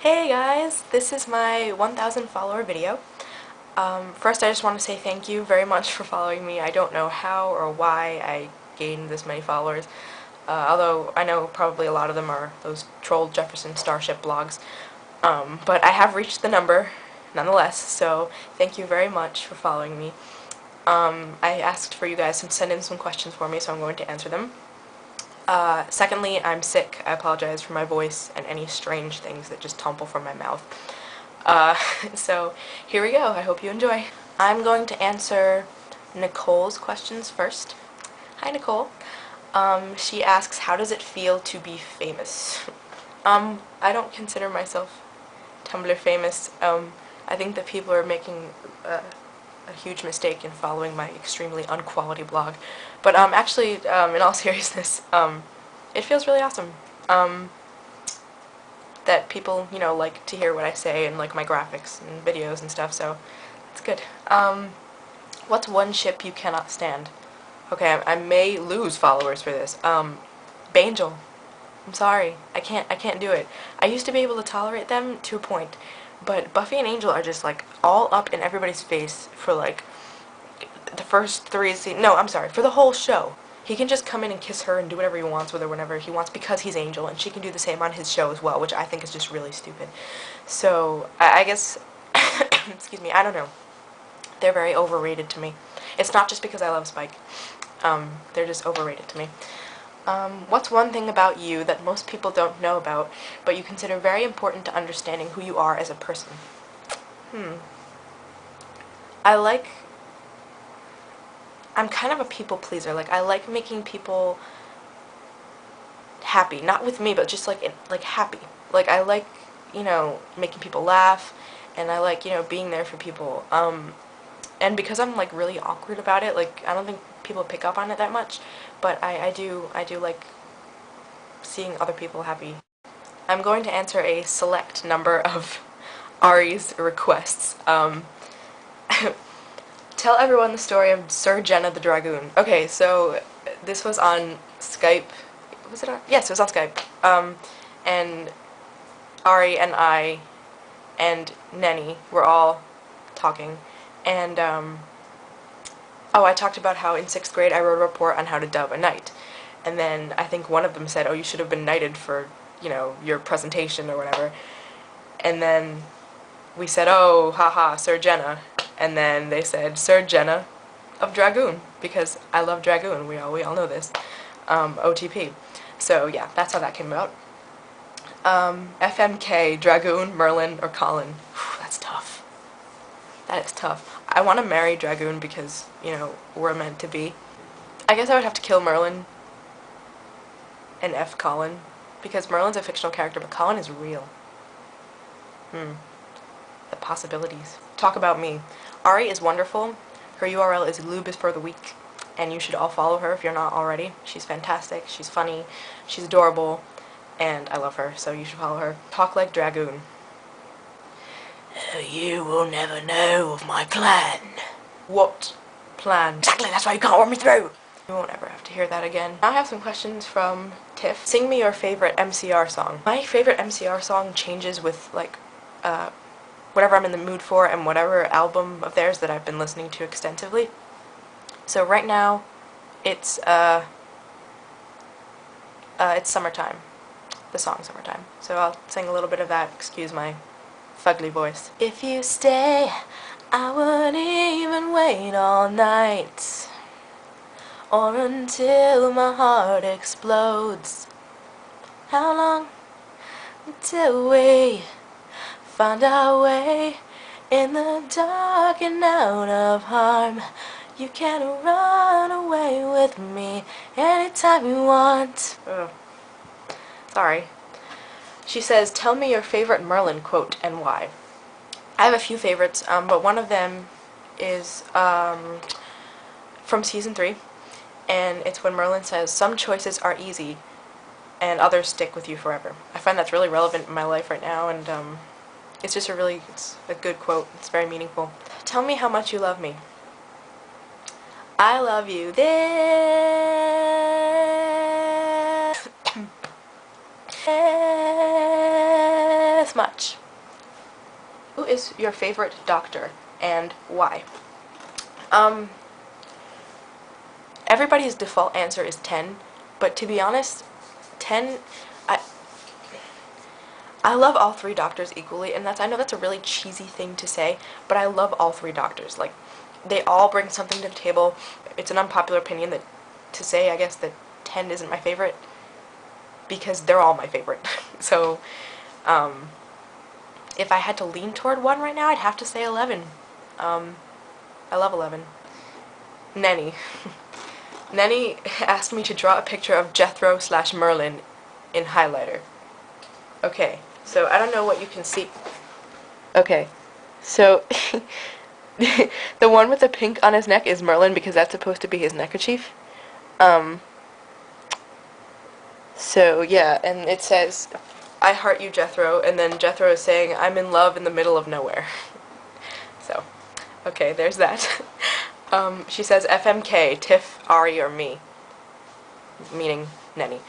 Hey guys, this is my 1,000 follower video. First I just want to say thank you very much for following me. I don't know how or why I gained this many followers, although I know probably a lot of them are those troll Jefferson Starship blogs. But I have reached the number nonetheless, so thank you very much for following me. I asked for you guys to send in some questions for me, so I'm going to answer them. Secondly, I'm sick. I apologize for my voice and any strange things that just tumble from my mouth. So here we go. I hope you enjoy. I'm going to answer Nicole's questions first. Hi, Nicole. She asks, how does it feel to be famous? I don't consider myself Tumblr famous. I think that people are making a huge mistake in following my extremely unquality blog. But actually, in all seriousness, it feels really awesome. That people, you know, like to hear what I say and like my graphics and videos and stuff, so it's good. What's one ship you cannot stand? Okay, I may lose followers for this. Bangel. I'm sorry. I can't do it. I used to be able to tolerate them to a point, but Buffy and Angel are just like all up in everybody's face for like the first 3 seasons. No, I'm sorry, for the whole show. He can just come in and kiss her and do whatever he wants with her whenever he wants because he's Angel, and she can do the same on his show as well, which I think is just really stupid. So, I guess, excuse me, I don't know. They're very overrated to me. It's not just because I love Spike. They're just overrated to me. What's one thing about you that most people don't know about, but you consider very important to understanding who you are as a person? I'm kind of a people pleaser. Like, I like making people happy. Not with me, but just like happy. Like, I like, you know, making people laugh, and I like, you know, being there for people. And because I'm like really awkward about it, like, I don't think people pick up on it that much, but I do like seeing other people happy. I'm going to answer a select number of Ari's requests. Tell everyone the story of Sir Jenna the Dragoon. Okay, so this was on Skype. Was it on? Yes, it was on Skype. And Ari and I and Nenny were all talking. And, oh, I talked about how in 6th grade I wrote a report on how to dub a knight. And then I think one of them said, oh, you should have been knighted for, you know, your presentation or whatever. And then we said, oh, haha, Sir Jenna. And then they said, Sir Jenna of Dragoon, because I love Dragoon, we all know this. OTP. So yeah, that's how that came about. FMK, Dragoon, Merlin, or Colin. Whew, that's tough. That is tough. I want to marry Dragoon because, you know, we're meant to be. I guess I would have to kill Merlin and F Colin, because Merlin's a fictional character, but Colin is real. The possibilities. Talk about me. Ari is wonderful. Her URL is Lube is for the weak, and you should all follow her if you're not already. She's fantastic, she's funny, she's adorable, and I love her, so you should follow her. Talk like Dragoon. You will never know of my plan. What plan? Exactly, that's why you can't run me through! You won't ever have to hear that again. Now I have some questions from Tiff. Sing me your favorite MCR song. My favorite MCR song changes with, like, whatever I'm in the mood for and whatever album of theirs that I've been listening to extensively. So right now, it's Summertime. The song Summertime. So I'll sing a little bit of that, excuse my fugly voice. If you stay, I wouldn't even wait all night, or until my heart explodes. How long until we find our way in the dark and out of harm? You can run away with me anytime you want. Ugh. Sorry. She says, tell me your favorite Merlin quote and why. I have a few favorites, but one of them is from season 3, and it's when Merlin says, some choices are easy and others stick with you forever. I find that's really relevant in my life right now, and it's just it's a good quote. It's very meaningful. Tell me how much you love me. I love you this this much. Who is your favorite doctor and why? Everybody's default answer is 10, but to be honest, 10, I love all three doctors equally, and I know that's a really cheesy thing to say, but I love all three doctors. Like, they all bring something to the table. It's an unpopular opinion to say, I guess, that 10 isn't my favorite, because they're all my favorite. So, if I had to lean toward one right now, I'd have to say 11. I love 11. Nenny. Nenny asked me to draw a picture of Jethro / Merlin in highlighter. Okay, so I don't know what you can see. Okay, so the one with the pink on his neck is Merlin because that's supposed to be his neckerchief. So yeah, and it says, "I heart you, Jethro," and then Jethro is saying, "I'm in love in the middle of nowhere." So, okay, there's that. She says, "FMK, Tiff, Ari, or me," meaning Nenny.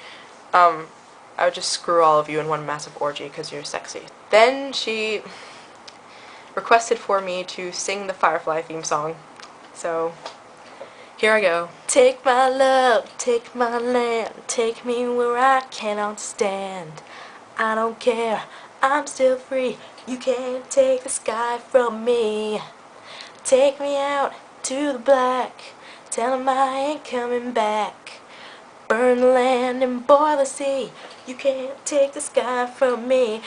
I would just screw all of you in one massive orgy because you're sexy. Then she requested for me to sing the Firefly theme song. So, here I go. Take my love, take my land, take me where I cannot stand. I don't care, I'm still free, you can't take the sky from me. Take me out to the black, tell 'em I ain't coming back. Burn the land and boil the sea, you can't take the sky from me.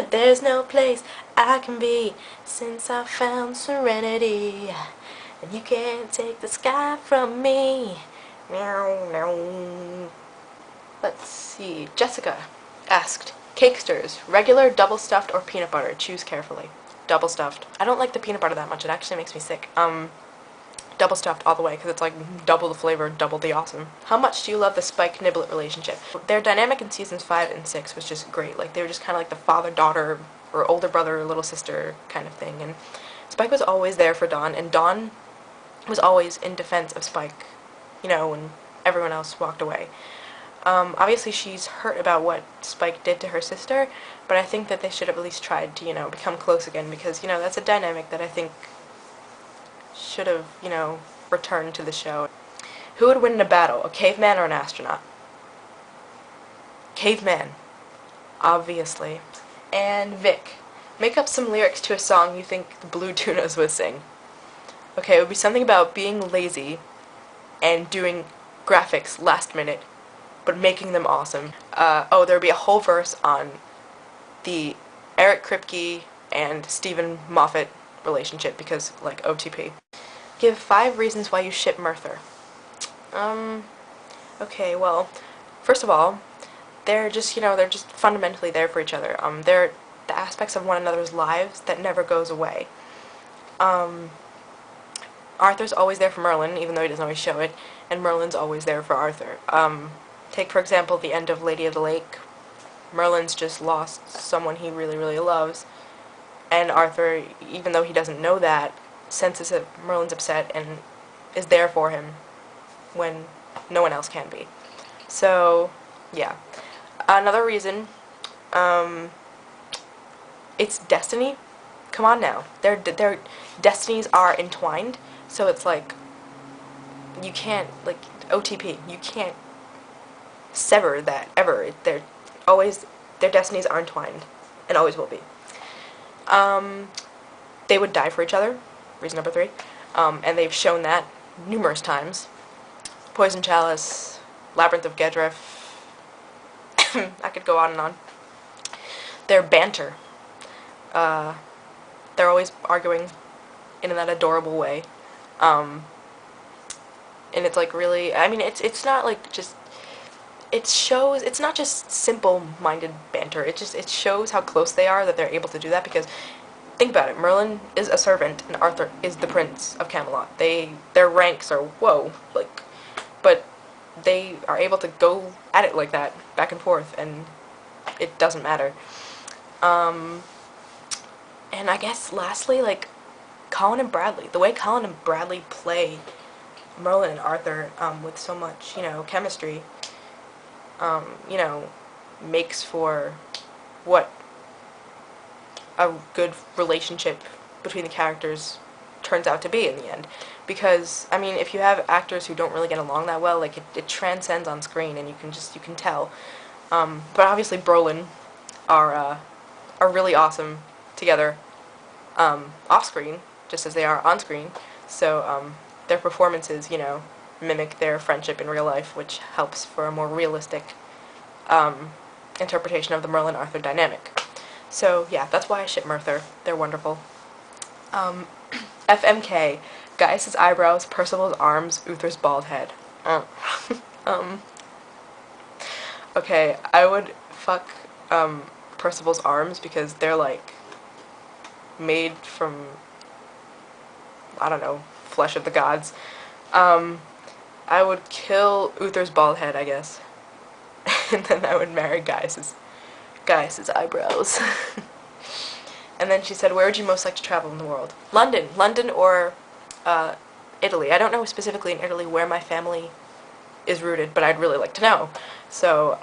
There's no place I can be since I found serenity, and you can't take the sky from me. Let's see. Jessica asked, "Cakesters, regular, double stuffed, or peanut butter? Choose carefully." Double stuffed. I don't like the peanut butter that much. It actually makes me sick. Double stuffed all the way because it's like double the flavor, double the awesome. How much do you love the Spike Niblet relationship? Their dynamic in seasons 5 and 6 was just great. Like, they were just kind of like the father-daughter or older brother or little sister kind of thing. And Spike was always there for Dawn, and Dawn was always in defense of Spike, you know, when everyone else walked away. Obviously she's hurt about what Spike did to her sister, but I think that they should have at least tried to, you know, become close again, because, you know, that's a dynamic that I think should have, you know, returned to the show. Who would win in a battle, a caveman or an astronaut? Caveman, obviously. And Vic, make up some lyrics to a song you think the Blue Tunas would sing. Okay, it would be something about being lazy and doing graphics last minute, but making them awesome. Oh, there would be a whole verse on the Eric Kripke and Stephen Moffat relationship, because, like, OTP. Give 5 reasons why you ship Merthyr. Okay, well, first of all, they're just, you know, they're just fundamentally there for each other. They're the aspects of one another's lives that never goes away. Arthur's always there for Merlin, even though he doesn't always show it, and Merlin's always there for Arthur. Take, for example, the end of Lady of the Lake. Merlin's just lost someone he really, really loves, and Arthur, even though he doesn't know that, senses that Merlin's upset and is there for him when no one else can be. So, yeah. Another reason, it's destiny. Come on now. Their destinies are entwined, so it's like, you can't, like, OTP, you can't sever that ever. Their destinies are entwined, and always will be. They would die for each other, reason number 3, and they've shown that numerous times. Poison Chalice, Labyrinth of Gedref, I could go on and on. Their banter, they're always arguing in that adorable way, and it's like really, I mean, it's not like just, it shows, it's not just simple-minded banter, it shows how close they are that they're able to do that, because think about it, Merlin is a servant and Arthur is the prince of Camelot. Their ranks are, whoa, like, but they are able to go at it like that, back and forth, and it doesn't matter. And I guess lastly, like, Colin and Bradley, the way Colin and Bradley play Merlin and Arthur with so much, you know, chemistry, you know, makes for what a good relationship between the characters turns out to be in the end. Because, I mean, if you have actors who don't really get along that well, like, it transcends on screen, and you can tell. But obviously Brolin are really awesome together, off screen, just as they are on screen. So, their performances, you know, mimic their friendship in real life, which helps for a more realistic, interpretation of the Merlin-Arthur dynamic. So, yeah, that's why I ship Merthyr. They're wonderful. FMK, Gaius' eyebrows, Percival's arms, Uther's bald head. Okay, I would fuck, Percival's arms because they're, like, made from, I don't know, flesh of the gods. I would kill Uther's bald head, I guess. And then I would marry Gaius's eyebrows. And then she said, where would you most like to travel in the world? London. London or Italy. I don't know specifically in Italy where my family is rooted, but I'd really like to know. So,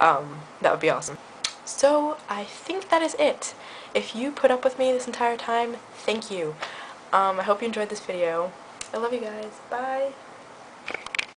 that would be awesome. So, I think that is it. If you put up with me this entire time, thank you. I hope you enjoyed this video. I love you guys. Bye.